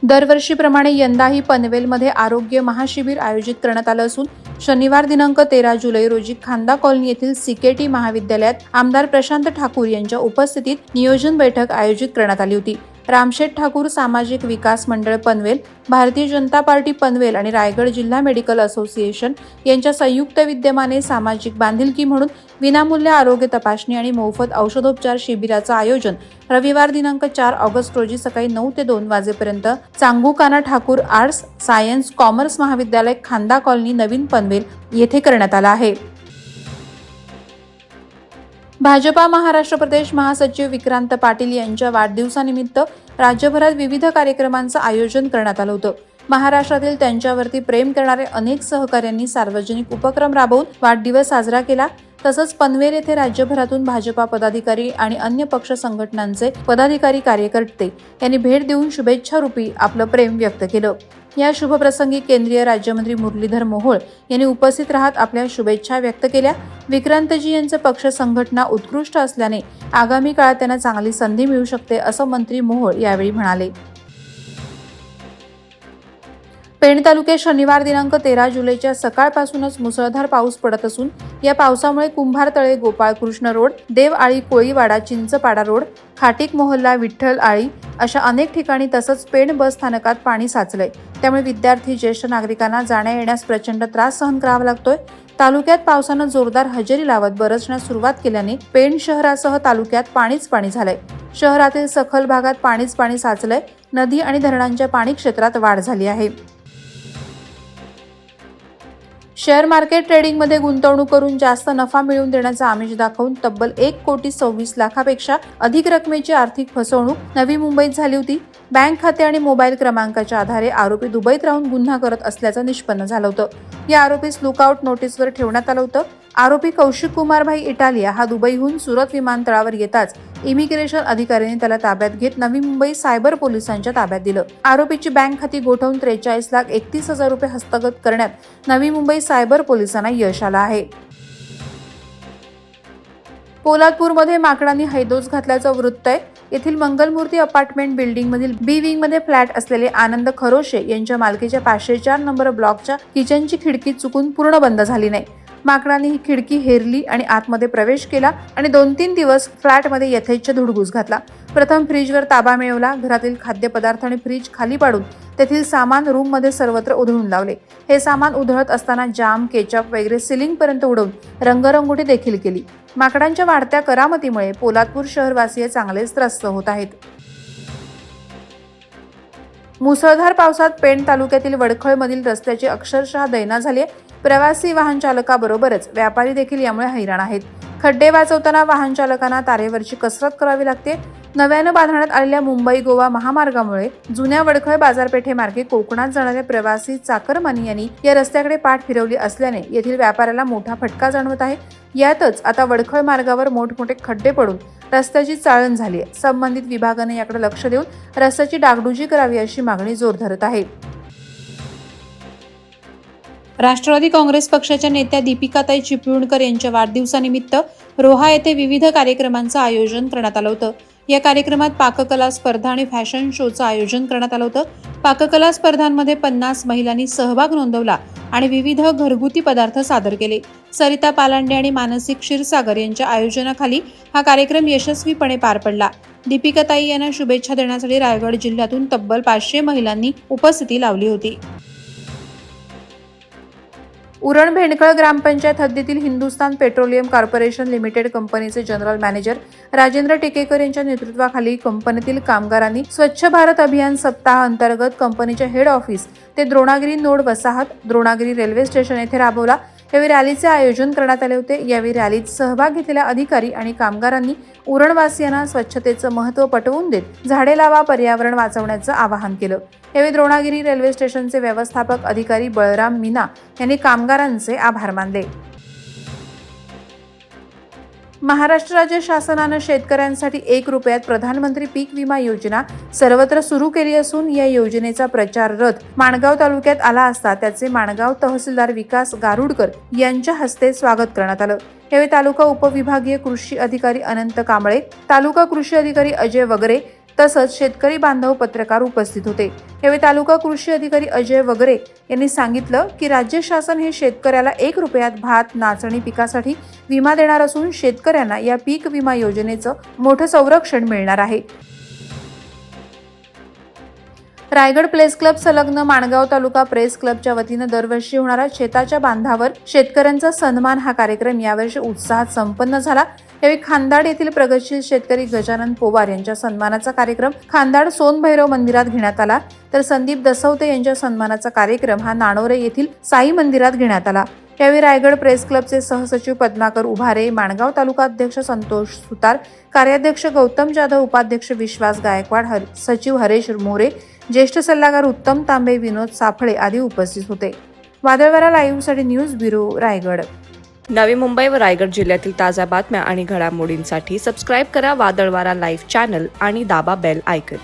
दरवर्षीप्रमाणे यंदाही पनवेलमध्ये आरोग्य महाशिबिर आयोजित करण्यात आलं असून शनिवार दिनांक 13 जुलै रोजी खांदा कॉलनी येथील सीकेटी महाविद्यालयात आमदार प्रशांत ठाकूर यांच्या उपस्थितीत नियोजन बैठक आयोजित करण्यात आली होती। रामशेठ ठाकूर सामाजिक विकास मंडळ पनवेल, भारतीय जनता पार्टी पनवेल आणि रायगड जिल्हा मेडिकल असोसिएशन यांच्या संयुक्त विद्यमाने सामाजिक बांधिलकी म्हणून विनामूल्य आरोग्य तपासणी आणि मोफत औषधोपचार शिबिराचं आयोजन रविवार दिनांक 4 ऑगस्ट रोजी सकाळी 9 ते 2 वाजेपर्यंत चांगुकाना ठाकूर आर्ट्स सायन्स कॉमर्स महाविद्यालय खांदा कॉलनी नवीन पनवेल येथे करण्यात आला आहे। भाजपा महाराष्ट्र प्रदेश महासचिव विक्रांत पाटील यांच्या वाढदिवसानिमित्त राज्यभरात विविध कार्यक्रमांचं आयोजन करण्यात आलं होतं। महाराष्ट्रातील त्यांच्यावरती प्रेम करणारे अनेक सहकाऱ्यांनी सार्वजनिक उपक्रम राबवून वाढदिवस साजरा केला। तसंच पनवेल येथे राज्यभरातून भाजपा पदाधिकारी आणि अन्य पक्ष संघटनांचे पदाधिकारी कार्यकर्ते यांनी भेट देऊन शुभेच्छा रूपी आपलं प्रेम व्यक्त केलं। या शुभप्रसंगी केंद्रीय राज्यमंत्री मुरलीधर मोहोळ यांनी उपस्थित राहत आपल्या शुभेच्छा व्यक्त केल्या। विक्रांतजी यांचे पक्ष संघटना उत्कृष्ट असल्याने आगामी काळात त्यांना चांगली संधी मिळू शकते असं मंत्री मोहोळ यावेळी म्हणाले। पेण तालुक्यात शनिवार दिनांक 13 जुलैच्या सकाळपासूनच मुसळधार पाऊस पडत असून या पावसामुळे कुंभारतळे, गोपाळकृष्ण रोड, देवआळी, कोळीवाडा, चिंचपाडा रोड, खाटीक मोहल्ला, विठ्ठल आळी अशा अनेक ठिकाणी तसंच पेण बस स्थानकात पाणी साचलंय। त्यामुळे विद्यार्थी, ज्येष्ठ नागरिकांना जाण्या येण्यास प्रचंड त्रास सहन करावा लागतोय। तालुक्यात पावसानं जोरदार हजेरी लावत बरसण्यास सुरुवात केल्याने पेण शहरासह तालुक्यात पाणीच पाणी झालंय। शहरातील सखल भागात पाणीच पाणी साचलंय। नदी आणि धरणांच्या पाणी क्षेत्रात वाढ झाली आहे। शेअर मार्केट ट्रेडिंगमध्ये गुंतवणूक करून जास्त नफा मिळवून देण्याचा आमिष दाखवून तब्बल 1,26 लाखापेक्षा अधिक रकमेची आर्थिक फसवणूक नवी मुंबईत झाली होती। बँक खाते आणि मोबाईल क्रमांकाच्या आधारे आरोपी दुबईत राहून गुन्हा करत असल्याचं निष्पन्न झालं होतं। या आरोपीस लुकआउट नोटीसवर ठेवण्यात आलं होतं। आरोपी कौशिक कुमार भाई इटालिया हा दुबईहून सुरत विमानतळावर येताच इमिग्रेशन अधिकाऱ्यांनी त्याला ताब्यात घेत नवी मुंबई सायबर पोलिसांच्या ताब्यात दिलं। आरोपीची बँक खाती गोठवून 43,31,000 रुपये हस्तगत करण्यात नवी मुंबई सायबर पोलिसांना यश आलं आहे। पोलादपूरमध्ये माकडांनी हैदोस घातल्याचं वृत्त आहे। येथील मंगलमूर्ती अपार्टमेंट बिल्डिंगमधील बी विंगमध्ये फ्लॅट असलेले आनंद खरोशे यांच्या मालकीच्या 504 नंबर ब्लॉकच्या किचनची खिडकी चुकून पूर्ण बंद झाली नाही। माकडांनी ही खिडकी हेरली आणि आतमध्ये प्रवेश केला आणि 2-3 दिवस फ्लॅटमध्ये यथेच्छ धुडगूस घातला। प्रथम फ्रीजवर ताबा मिळवला। घरातील खाद्यपदार्थ आणि फ्रीज खाली पाडून तेथील सामान रूममध्ये सर्वत्र उधळून लावले। हे सामान उधळत असताना जाम, केचप वगैरे सिलिंगपर्यंत उडवून रंगरंगोटी देखील केली। माकडांच्या वाढत्या करामतीमुळे पोलादपूर शहरवासीय चांगलेच त्रस्त होत आहेत। मुसळधार पावसात पेण तालुक्यातील वडखळमधील रस्त्याची अक्षरशः दैना झाली आहे। प्रवासी वाहन चालकाबरोबरच व्यापारी देखील यामुळे हैराण आहेत। खड्डे वाचवताना वाहन चालकांना तारेवरची कसरत करावी लागते। नव्यानं बांधण्यात आलेल्या मुंबई गोवा महामार्गामुळे जुन्या वडखळ बाजारपेठेमार्गे कोकणात जाणाऱ्या प्रवासी चाकरमानी यांनी या रस्त्याकडे पाठ फिरवली असल्याने येथील व्यापाऱ्याला मोठा फटका जाणवत आहे। यातच आता वडखळ मार्गावर मोठमोठे खड्डे पडून रस्त्याची चाळण झाली आहे। संबंधित विभागाने याकडे लक्ष देऊन रस्त्याची डागडुजी करावी अशी मागणी जोर धरत आहे। राष्ट्रवादी काँग्रेस पक्षाच्या नेत्या दीपिकाताई चिपळूणकर यांच्या वाढदिवसानिमित्त रोहा येथे विविध कार्यक्रमांचं आयोजन करण्यात आलं होतं। या कार्यक्रमात पाककला स्पर्धा आणि फॅशन शोचं आयोजन करण्यात आलं होतं। पाककला स्पर्धांमध्ये 50 महिलांनी सहभाग नोंदवला आणि विविध घरगुती पदार्थ सादर केले। सरिता पालांडे आणि मानसी क्षीरसागर यांच्या आयोजनाखाली हा कार्यक्रम यशस्वीपणे पार पडला। दीपिकाताई यांना शुभेच्छा देण्यासाठी रायगड जिल्ह्यातून तब्बल 500 महिलांनी उपस्थिती लावली होती। उरण भेंडखळ ग्रामपंचायत हद्दीतील हिंदुस्थान पेट्रोलियम कॉर्पोरेशन लिमिटेड कंपनीचे जनरल मॅनेजर राजेंद्र टेकेकर यांच्या नेतृत्वाखाली कंपनीतील कामगारांनी स्वच्छ भारत अभियान सप्ताह अंतर्गत कंपनीच्या हेड ऑफिस ते द्रोणागिरी नोड वसाहत, द्रोणागिरी रेल्वे स्टेशन येथे राबवला। यावेळी रॅलीचे आयोजन करण्यात आले होते। यावेळी रॅलीत सहभाग घेतलेल्या अधिकारी आणि कामगारांनी उरणवासियांना स्वच्छतेचं महत्त्व पटवून देत झाडे लावा, पर्यावरण वाचवण्याचं आवाहन केलं। यावेळी द्रोणागिरी रेल्वे स्टेशनचे व्यवस्थापक अधिकारी बळराम मीना यांनी कामगारांचे आभार मानले। महाराष्ट्र राज्य शासनानं शेतकऱ्यांसाठी 1 रुपयात प्रधानमंत्री पीक विमा योजना सर्वत्र सुरू केली असून या योजनेचा प्रचार रथ माणगाव तालुक्यात आला असता त्याचे माणगाव तहसीलदार विकास गारुडकर यांच्या हस्ते स्वागत करण्यात आलं। यावेळी तालुका उपविभागीय कृषी अधिकारी अनंत कांबळे, तालुका कृषी अधिकारी अजय वगरे, तसंच शेतकरी बांधव पत्रकार उपस्थित होते। यावेळी तालुका कृषी अधिकारी अजय वगरे यांनी सांगितलं की राज्य शासन हे शेतकऱ्याला 1 रुपयात भात नाचणी पिकासाठी विमा देणार असून शेतकऱ्यांना या पीक विमा योजनेचं मोठं संरक्षण मिळणार आहे। रायगड प्रेस क्लब संलग्न माणगाव तालुका प्रेस क्लबच्या वतीनं दरवर्षी होणारा शेताच्या बांधावर शेतकऱ्यांचा सन्मान हा कार्यक्रम यावर्षी उत्साहात संपन्न झाला। यावेळी खांदाड येथील प्रगतशील शेतकरी गजानन पोवार यांच्या सन्मानाचा कार्यक्रम खांदाड सोनभैरव मंदिरात घेण्यात आला, तर संदीप दसवते यांच्या सन्मानाचा कार्यक्रम हा नाणोरे येथील साई मंदिरात घेण्यात आला। यावेळी रायगड प्रेस क्लबचे सहसचिव पद्माकर उभारे, माणगाव तालुका अध्यक्ष संतोष सुतार, कार्याध्यक्ष गौतम जाधव, उपाध्यक्ष विश्वास गायकवाड, सचिव हरेश मोरे, ज्येष्ठ सल्लागार उत्तम तांबे, विनोद साफळे आदी उपस्थित होते। वादळवारा लाईव्हसाठी न्यूज ब्युरो रायगड। नवी मुंबई व रायगड जिल्ह्यातील ताज्या बातम्या आणि घडामोडींसाठी सबस्क्राईब करा वादळवारा लाईव्ह चॅनल आणि दाबा बेल आयकॉन।